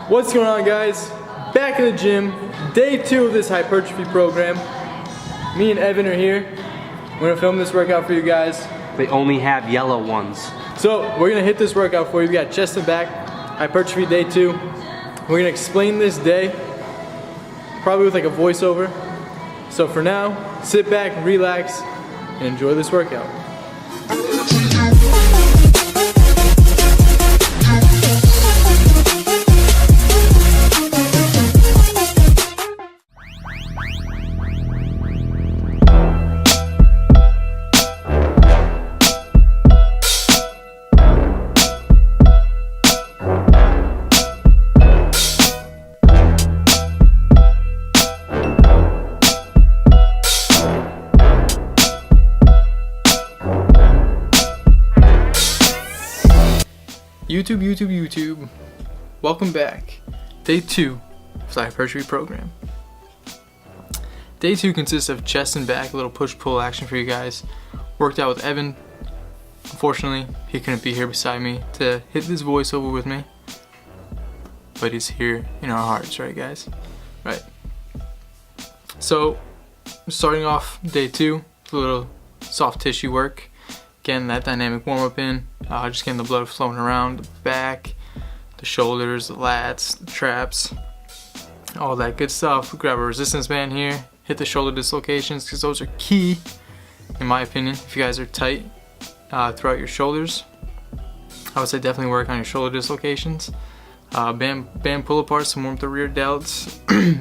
What's going on, guys? Back in the gym, day 2 of this hypertrophy program. Me and Evan are here. We're gonna film this workout for you guys. They only have yellow ones. So we're gonna hit this workout for you. We got chest and back, hypertrophy day 2. We're gonna explain this day, probably with like a voiceover. So for now, sit back, relax, and enjoy this workout. YouTube. Welcome back. Day 2 of the hypertrophy program. Day 2 consists of chest and back, a little push-pull action for you guys. Worked out with Evan. Unfortunately, he couldn't be here beside me to hit this voiceover with me. But he's here in our hearts, right guys? Right. So, starting off day 2, a little soft tissue work. Getting that dynamic warm-up in, just getting the blood flowing around the back, the shoulders, the lats, the traps, all that good stuff. Grab a resistance band here, hit the shoulder dislocations because those are key, in my opinion. If you guys are tight throughout your shoulders, I would say definitely work on your shoulder dislocations. Band pull aparts to warm up the rear delts.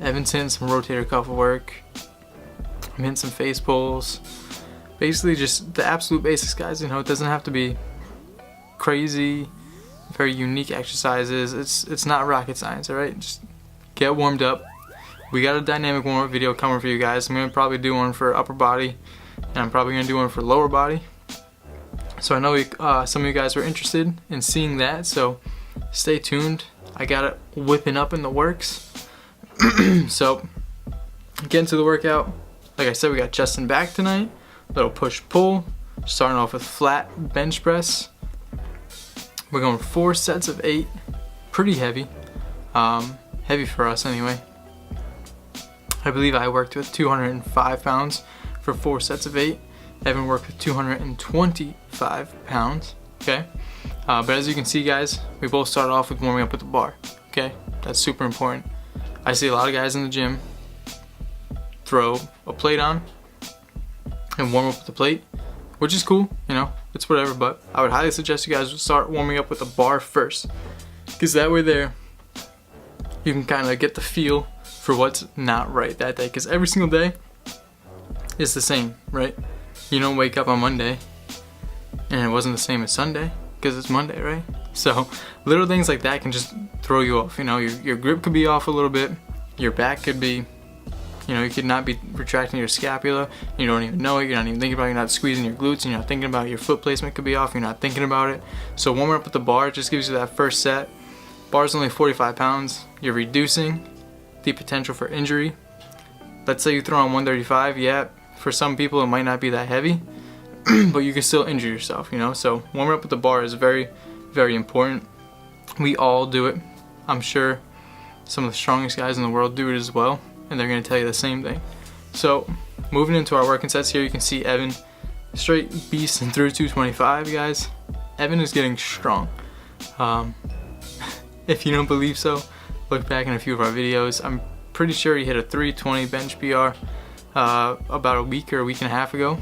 Evan's hitting some rotator cuff work. I'm hitting some face pulls. Basically just the absolute basics, guys. You know, it doesn't have to be crazy, very unique exercises. It's not rocket science, alright? Just get warmed up. We got a dynamic warm-up video coming for you guys. I'm going to probably do one for upper body, and I'm probably going to do one for lower body. So I know some of you guys were interested in seeing that, so stay tuned. I got it whipping up in the works. So, get into the workout. Like I said, we got chest and back tonight. Little push-pull, starting off with flat bench press. We're going 4 sets of 8, pretty heavy, heavy for us anyway. I believe I worked with 205 pounds for 4 sets of 8. Evan worked with 225 pounds, okay? But as you can see, guys, we both started off with warming up with the bar, okay? That's super important. I see a lot of guys in the gym throw a plate on and warm up with the plate, which is cool, you know, it's whatever, but I would highly suggest you guys start warming up with the bar first, because that way there you can kind of get the feel for what's not right that day, because every single day is the same, right? You don't wake up on Monday and it wasn't the same as Sunday because it's Monday, right? So little things like that can just throw you off, you know. Your grip could be off a little bit, your back could be, you know, you could not be retracting your scapula. You don't even know it. You're not even thinking about it. You're not squeezing your glutes. You're not thinking about it. Your foot placement could be off. You're not thinking about it. So warming up with the bar just gives you that first set. Bar's only 45 pounds. You're reducing the potential for injury. Let's say you throw on 135. Yeah, for some people it might not be that heavy, but you can still injure yourself, you know. So warming up with the bar is very, very important. We all do it. I'm sure some of the strongest guys in the world do it as well, and they're going to tell you the same thing. So moving into our working sets here, you can see Evan straight beasting through 225, guys. Evan is getting strong. If you don't believe so, look back in a few of our videos. I'm pretty sure he hit a 320 bench PR about a week or a week and a half ago,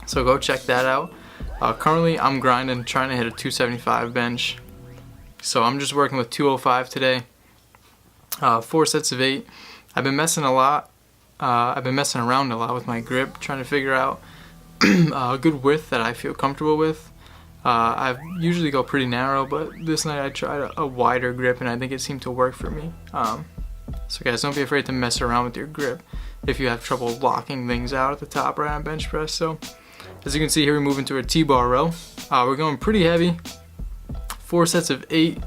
so go check that out. Currently I'm grinding, trying to hit a 275 bench, so I'm just working with 205 today. 4 sets of 8. I've been messing around a lot with my grip, trying to figure out a good width that I feel comfortable with. I usually go pretty narrow, but this night I tried a wider grip and I think it seemed to work for me. So guys, don't be afraid to mess around with your grip if you have trouble locking things out at the top right on bench press. So as you can see here, we move into a T-bar row. We're going pretty heavy, 4 sets of 8.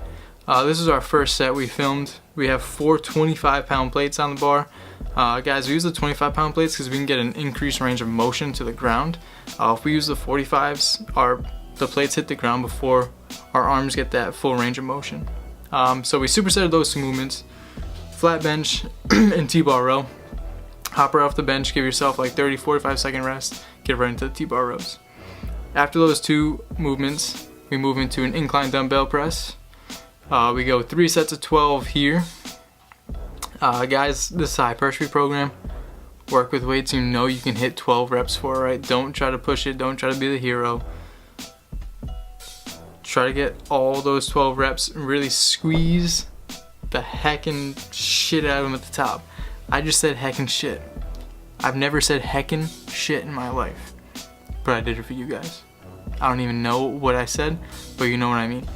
This is our first set we filmed. We have 4 25-pound plates on the bar. Guys, we use the 25-pound plates because we can get an increased range of motion to the ground. If we use the 45s, the plates hit the ground before our arms get that full range of motion. So we supersetted those two movements, flat bench and T-bar row. Hop right off the bench, give yourself like 30-45 second rest, get right into the T-bar rows. After those two movements, we move into an incline dumbbell press. We go 3 sets of 12 here. Guys, this is a hypertrophy program. Work with weights you know you can hit 12 reps for, right? Don't try to push it, don't try to be the hero. Try to get all those 12 reps and really squeeze the heckin' shit out of them at the top. I just said heckin' shit. I've never said heckin' shit in my life, but I did it for you guys. I don't even know what I said, but you know what I mean.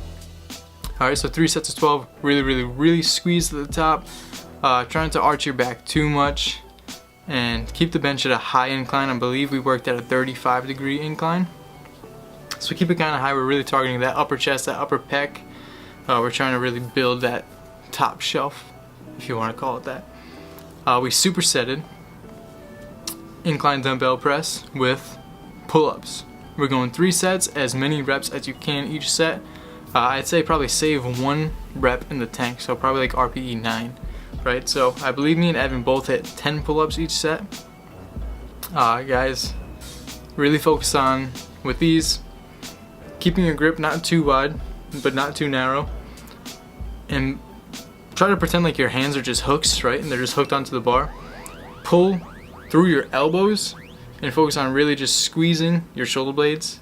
Alright, so 3 sets of 12, really squeeze at the top. Trying to arch your back too much and keep the bench at a high incline. I believe we worked at a 35-degree incline. So keep it kind of high. We're really targeting that upper chest, that upper pec. We're trying to really build that top shelf, if you want to call it that. We supersetted incline dumbbell press with pull-ups. We're going 3 sets, as many reps as you can each set. I'd say probably save 1 rep in the tank, so probably like RPE 9, right? So I believe me and Evan both hit 10 pull-ups each set. Guys, really focus on, with these, keeping your grip not too wide, but not too narrow. And try to pretend like your hands are just hooks, right? And they're just hooked onto the bar. Pull through your elbows and focus on really just squeezing your shoulder blades,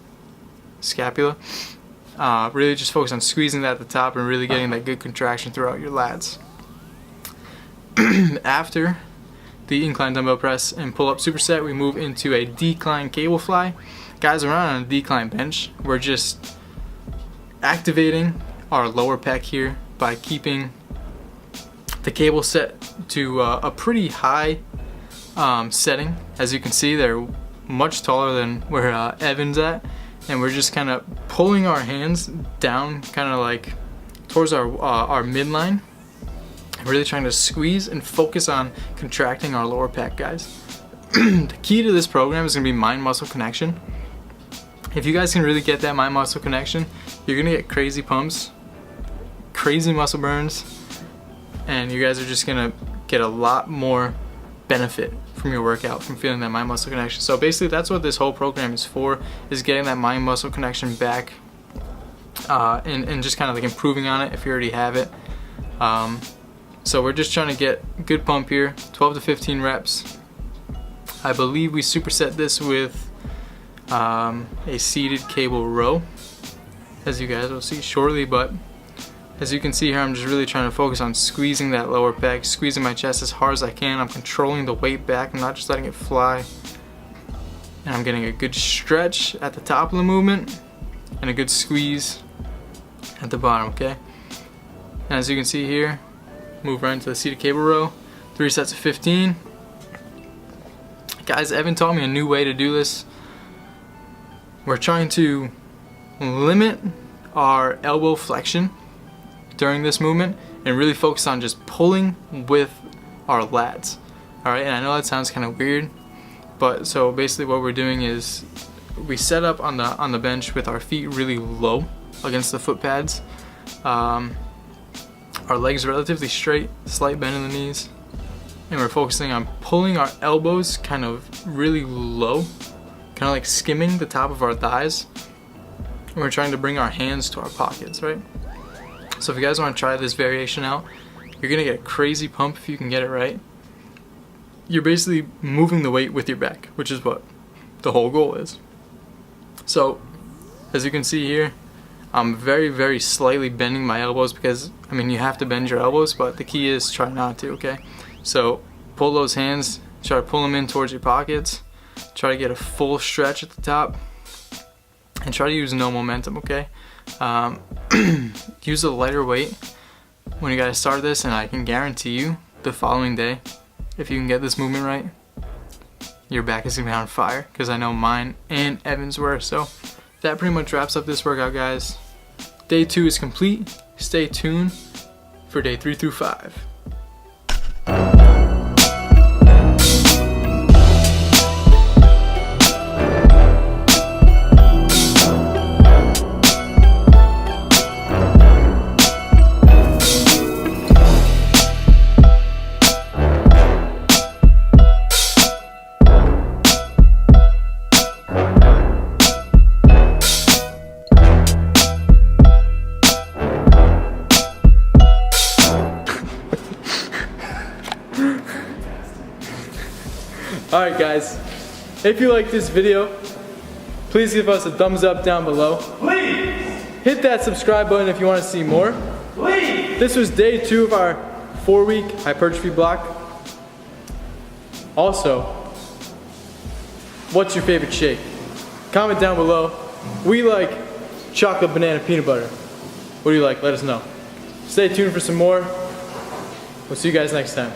scapula. Really just focus on squeezing that at the top and really getting that good contraction throughout your lats. After the incline dumbbell press and pull-up superset, we move into a decline cable fly. Guys, we're not on a decline bench. We're just activating our lower pec here by keeping the cable set to a pretty high setting. As you can see, they're much taller than where Evan's at, and we're just kind of pulling our hands down, kind of like towards our midline, really trying to squeeze and focus on contracting our lower pec, guys. The key to this program is going to be mind-muscle connection. If you guys can really get that mind-muscle connection, you're going to get crazy pumps, crazy muscle burns, and you guys are just going to get a lot more benefit from your workout from feeling that mind-muscle connection. So basically that's what this whole program is for, is getting that mind-muscle connection back, and just kind of like improving on it if you already have it. So we're just trying to get good pump here, 12 to 15 reps. I believe we superset this with a seated cable row, as you guys will see shortly, but as you can see here, I'm just really trying to focus on squeezing that lower pec, squeezing my chest as hard as I can. I'm controlling the weight back, I'm not just letting it fly. And I'm getting a good stretch at the top of the movement and a good squeeze at the bottom, okay? And as you can see here, move right into the seated cable row, 3 sets of 15. Guys, Evan taught me a new way to do this. We're trying to limit our elbow flexion during this movement and really focus on just pulling with our lats. Alright, and I know that sounds kind of weird, but so basically what we're doing is we set up on the bench with our feet really low against the foot pads. Our legs are relatively straight, slight bend in the knees, and we're focusing on pulling our elbows kind of really low, kind of like skimming the top of our thighs, and we're trying to bring our hands to our pockets, right? So if you guys want to try this variation out, you're gonna get a crazy pump if you can get it right. You're basically moving the weight with your back, which is what the whole goal is. So as you can see here, I'm very slightly bending my elbows because, I mean, you have to bend your elbows, but the key is try not to, okay? So pull those hands, try to pull them in towards your pockets, try to get a full stretch at the top, and try to use no momentum, okay? Use a lighter weight when you guys start this, and I can guarantee you the following day, if you can get this movement right, your back is gonna be on fire, because I know mine and Evan's were. So that pretty much wraps up this workout, guys. Day 2 is complete. Stay tuned for day 3 through 5. Alright guys, if you like this video, please give us a thumbs up down below. Please! Hit that subscribe button if you want to see more. Please! This was day 2 of our 4-week hypertrophy block. Also, what's your favorite shake? Comment down below. We like chocolate banana peanut butter. What do you like? Let us know. Stay tuned for some more. We'll see you guys next time.